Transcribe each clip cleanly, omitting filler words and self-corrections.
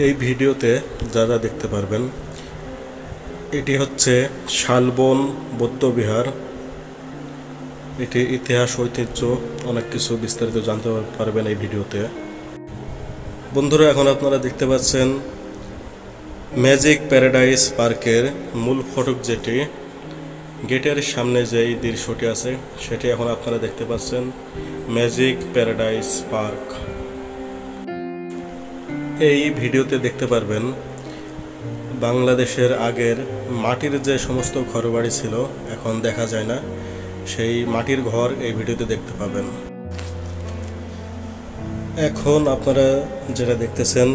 এই ভিডিওতে যারা দেখতে পারবেন এটি হচ্ছে শালবন বৌদ্ধবিহার। এটি ইতিহাস, ঐতিহ্য অনেক কিছু বিস্তারিত জানতে পারবেন এই ভিডিওতে। বন্ধুরা, এখন আপনারা দেখতে পাচ্ছেন ম্যাজিক প্যারাডাইস পার্কের মূল ফটক, যেটি গেটের সামনে যেই দৃশ্যটি আছে সেটি এখন আপনারা দেখতে পাচ্ছেন ম্যাজিক প্যারাডাইস পার্ক। এই ভিডিওতে দেখতে পারবেন বাংলাদেশের আগের মাটির যে সমস্ত ঘরবাড়ি ছিল এখন দেখা যায় না, সেই মাটির ঘর এই ভিডিওতে দেখতে পাবেন। এখন আপনারা যেটা দেখতেছেন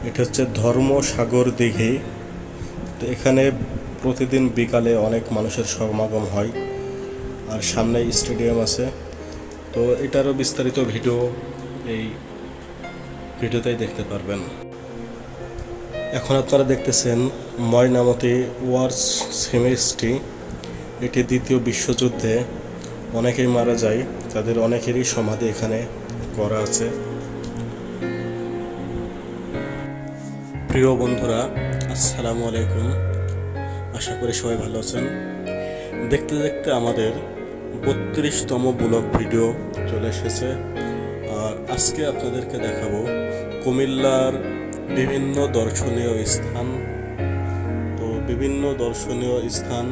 এটা হচ্ছে ধর্মসাগর দিঘি। তো এখানে প্রতিদিন বিকালে অনেক মানুষের সমাগম হয়, আর সামনে স্টেডিয়াম আছে। তো এটারও বিস্তারিত ভিডিও এই ভিডিওতেই দেখতে পারবেন। এখন আপনারা দেখতেছেন ময়নামতি ওয়ার সিমেট্রি। এটি দ্বিতীয় বিশ্বযুদ্ধে অনেকেই মারা যায়, তাদের অনেকেরই সমাধি এখানে করা আছে। প্রিয় বন্ধুরা, আসসালামু আলাইকুম। আশা করি সবাই ভালো আছেন। দেখতে দেখতে আমাদের 32তম ব্লগ ভিডিও চলে এসেছে, আর আজকে আপনাদেরকে দেখাবো কুমিল্লার বিভিন্ন দর্শনীয় স্থান। তো বিভিন্ন দর্শনীয় স্থান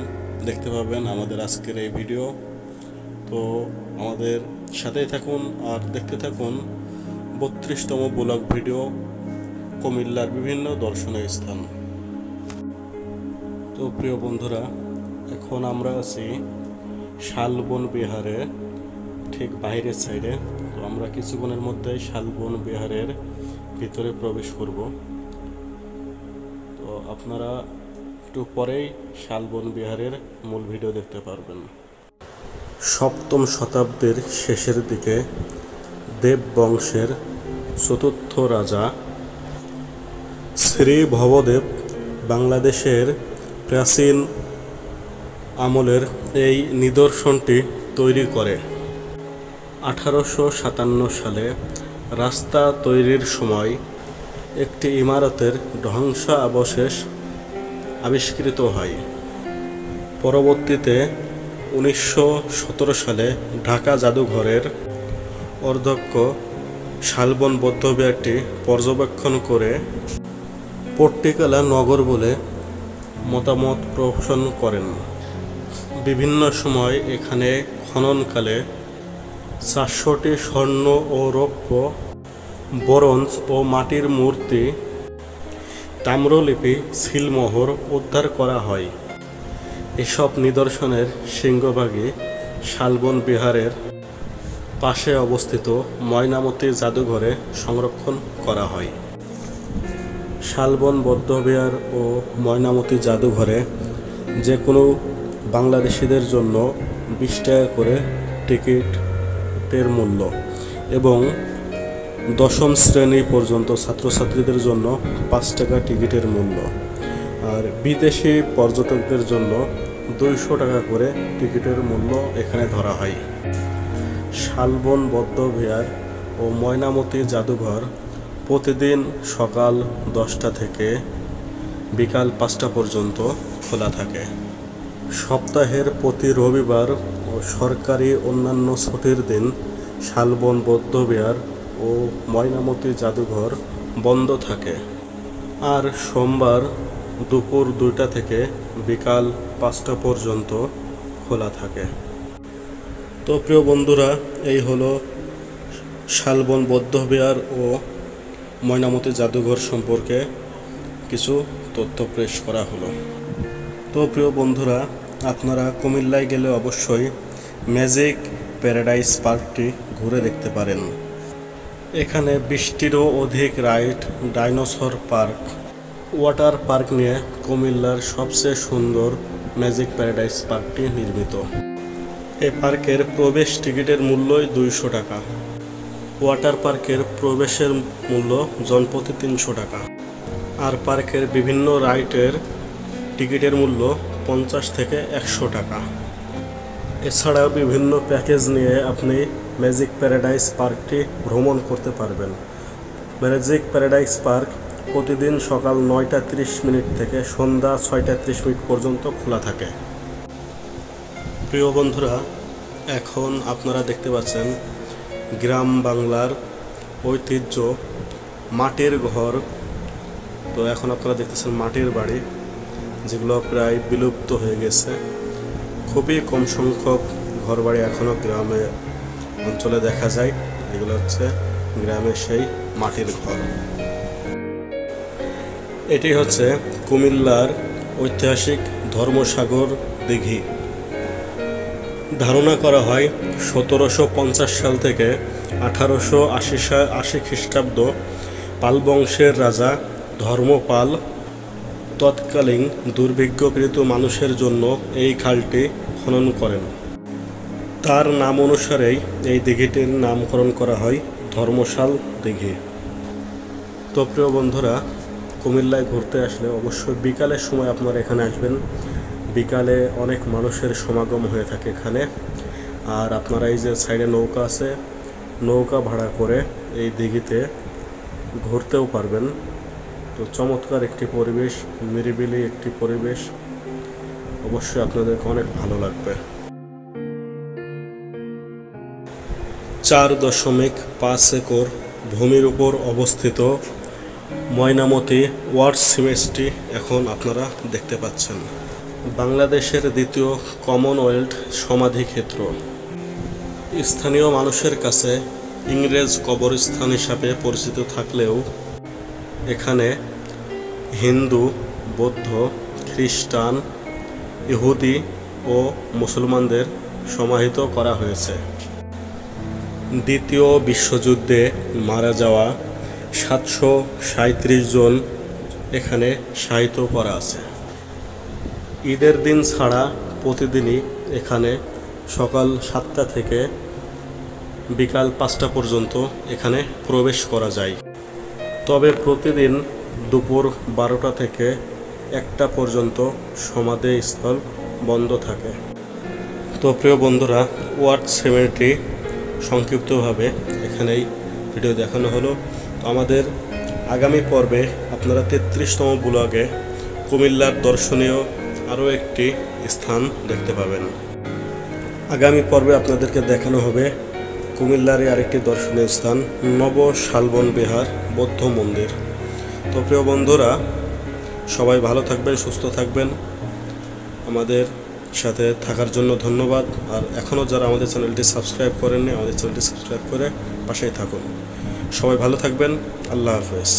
দেখতে পাবেন আমাদের আজকের এই ভিডিও। তো আমাদের সাথেই থাকুন আর দেখতে থাকুন 32তম ব্লগ ভিডিও, কুমিল্লার বিভিন্ন দর্শনীয় স্থান। তো প্রিয় বন্ধুরা, এখন আমরা আছি শালবন বিহারে ঠিক বাইরের সাইডে। তো আমরা কিছুক্ষণের মধ্যে শালবন বিহারের ভিতরে প্রবেশ করব। তো আপনারা একটু পরেই শালবন বিহারের মূল ভিডিও দেখতে পারবেন। সপ্তম শতাব্দীর শেষের দিকে দেব বংশের চতুর্থ রাজা শ্রী ভবদেব বাংলাদেশের প্রাচীন আমলের এই নিদর্শনটি তৈরি করে। 1857 সালে রাস্তা তৈরির সময় একটি ইমারতের ধ্বংসাবশেষ আবিষ্কৃত হয়। পরবর্তীতে 1917 সালে ঢাকা জাদুঘরের অধ্যক্ষ শালবন বৌদ্ধবিহারটি পর্যবেক্ষণ করে পট্টিকালা নগর বলে মতামত পোষণ করেন। বিভিন্ন সময় এখানে খননকালে 400টি স্বর্ণ ও রৌপ্য, ব্রোঞ্জ ও মাটির মূর্তি, তাম্রলিপি, সিলমোহর উদ্ধার করা হয়। এসব নিদর্শনের সিংহভাগই শালবন বিহারের পাশে অবস্থিত ময়নামতি জাদুঘরে সংরক্ষণ করা হয়। শালবন বৌদ্ধবিহার ও ময়নামতি জাদুঘরে যে কোনো বাংলাদেশিদের জন্য 20 টাকা করে টিকিটের মূল্য এবং 10ম শ্রেণী পর্যন্ত ছাত্রছাত্রীদের জন্য 5 টাকা টিকিটের মূল্য, আর বিদেশি পর্যটকদের জন্য 200 টাকা করে টিকিটের মূল্য এখানে ধরা হয়। শালবন বৌদ্ধবিহার ও ময়নামতি জাদুঘর প্রতিদিন সকাল 10টা থেকে বিকাল 5টা পর্যন্ত খোলা থাকে। সপ্তাহের প্রতি রবিবার ও সরকারি অন্যান্য ছুটির দিন শালবন বৌদ্ধবিহার ও ময়নামতি জাদুঘর বন্ধ থাকে, আর সোমবার দুপুর 2টা থেকে বিকাল 5টা পর্যন্ত খোলা থাকে। তো প্রিয় বন্ধুরা, এই হলো শালবন বৌদ্ধবিহার ও ময়নামতি জাদুঘর সম্পর্কে কিছু তথ্য পেশ করা হলো। তো প্রিয় বন্ধুরা, আপনারা কুমিল্লায় গেলে অবশ্যই ম্যাজিক প্যারাডাইস পার্কটি ঘুরে দেখতে পারেন। এখানে 20টিরও অধিক ride, dinosaur park, water park নিয়ে কুমিল্লার সবচেয়ে সুন্দর ম্যাজিক প্যারাডাইস পার্কটি নির্মিত। এই পার্কের প্রবেশ টিকিটের মূল্যই 200 টাকা। ওয়াটার পার্কের প্রবেশের মূল্য জনপ্রতি 300 টাকা, আর পার্কের বিভিন্ন রাইডের টিকিটের মূল্য 50 থেকে 100 টাকা। এছাড়াও বিভিন্ন প্যাকেজ নিয়ে আপনি ম্যাজিক প্যারাডাইস পার্কটি ভ্রমণ করতে পারবেন। ম্যাজিক প্যারাডাইস পার্ক প্রতিদিন সকাল 9টা 30 মিনিট থেকে সন্ধ্যা 6টা 30 মিনিট পর্যন্ত খোলা থাকে। প্রিয় বন্ধুরা, এখন আপনারা দেখতে পাচ্ছেন গ্রাম বাংলার ঐতিহ্য মাটির ঘর। তো এখন আপনারা দেখতেছেন মাটির বাড়ি, যেগুলো প্রায় বিলুপ্ত হয়ে গেছে। খুবই কম সংখ্যক ঘরবাড়ি এখনও গ্রামে অঞ্চলে দেখা যায়। এগুলো হচ্ছে গ্রামের সেই মাটির ঘর। এটি হচ্ছে কুমিল্লার ঐতিহাসিক ধর্মসাগর দিঘি। ধারণা করা হয় 1750 সাল থেকে 1880 খ্রিস্টাব্দ পাল বংশের রাজা ধর্মপাল তৎকালীন দুর্ভিক্ষপীড়িত মানুষের জন্য এই খালটি খনন করেন। তার নাম অনুসারেই এই দিঘিটির নামকরণ করা হয় ধর্মশাল দিঘি। তো প্রিয় বন্ধুরা, কুমিল্লায় ঘুরতে আসলে অবশ্যই বিকালের সময় আপনারা এখানে আসবেন। বিকালে অনেক মানুষের সমাগম হয়ে থাকে এখানে। আর আপনারা এই যে সাইডে নৌকা আছে, নৌকা ভাড়া করে এই দিঘিতে ঘুরতেও পারবেন। তো চমৎকার একটি পরিবেশ, নিরিবিলি একটি পরিবেশ, অবশ্যই আপনাদেরকে অনেক ভালো লাগবে। 4.5 একর ভূমির উপর অবস্থিত ময়নামতি ওয়ার সিমেন্টটি এখন আপনারা দেখতে পাচ্ছেন। বাংলাদেশের দ্বিতীয় কমনওয়েলথ সমাধিক্ষেত্র। স্থানীয় মানুষের কাছে ইংরেজ কবরস্থান হিসাবে পরিচিত থাকলেও এখানে হিন্দু, বৌদ্ধ, খ্রিস্টান, ইহুদি ও মুসলমানদের সমাহিত করা হয়েছে। দ্বিতীয় বিশ্বযুদ্ধে মারা যাওয়া 737 জন এখানে শায়িত করা আছে। ঈদের দিন ছাড়া প্রতিদিনই এখানে সকাল 7টা থেকে বিকাল 5টা পর্যন্ত এখানে প্রবেশ করা যায়। তবে প্রতিদিন দুপুর 12টা থেকে 1টা পর্যন্ত সমাধিস্থল বন্ধ থাকে। তো প্রিয় বন্ধুরা, ওয়ার সিমেন্টটি সংক্ষিপ্তভাবে এখানেই ভিডিও দেখানো হলো। তো আমাদের আগামী পর্বে আপনারা 33তম ব্লগে কুমিল্লার দর্শনীয় আরও একটি স্থান দেখতে পাবেন। আগামী পর্বে আপনাদেরকে দেখানো হবে কুমিল্লারই আরেকটি দর্শনীয় স্থান নব শালবন বিহার বৌদ্ধ মন্দির। তো প্রিয় বন্ধুরা, সবাই ভালো থাকবেন, সুস্থ থাকবেন। আমাদের সাথে থাকার জন্য ধন্যবাদ। আর এখনও যারা আমাদের চ্যানেলটি সাবস্ক্রাইব করেননি, আমাদের চ্যানেলটি সাবস্ক্রাইব করে পাশেই থাকুন। সবাই ভালো থাকবেন। আল্লাহ হাফেজ।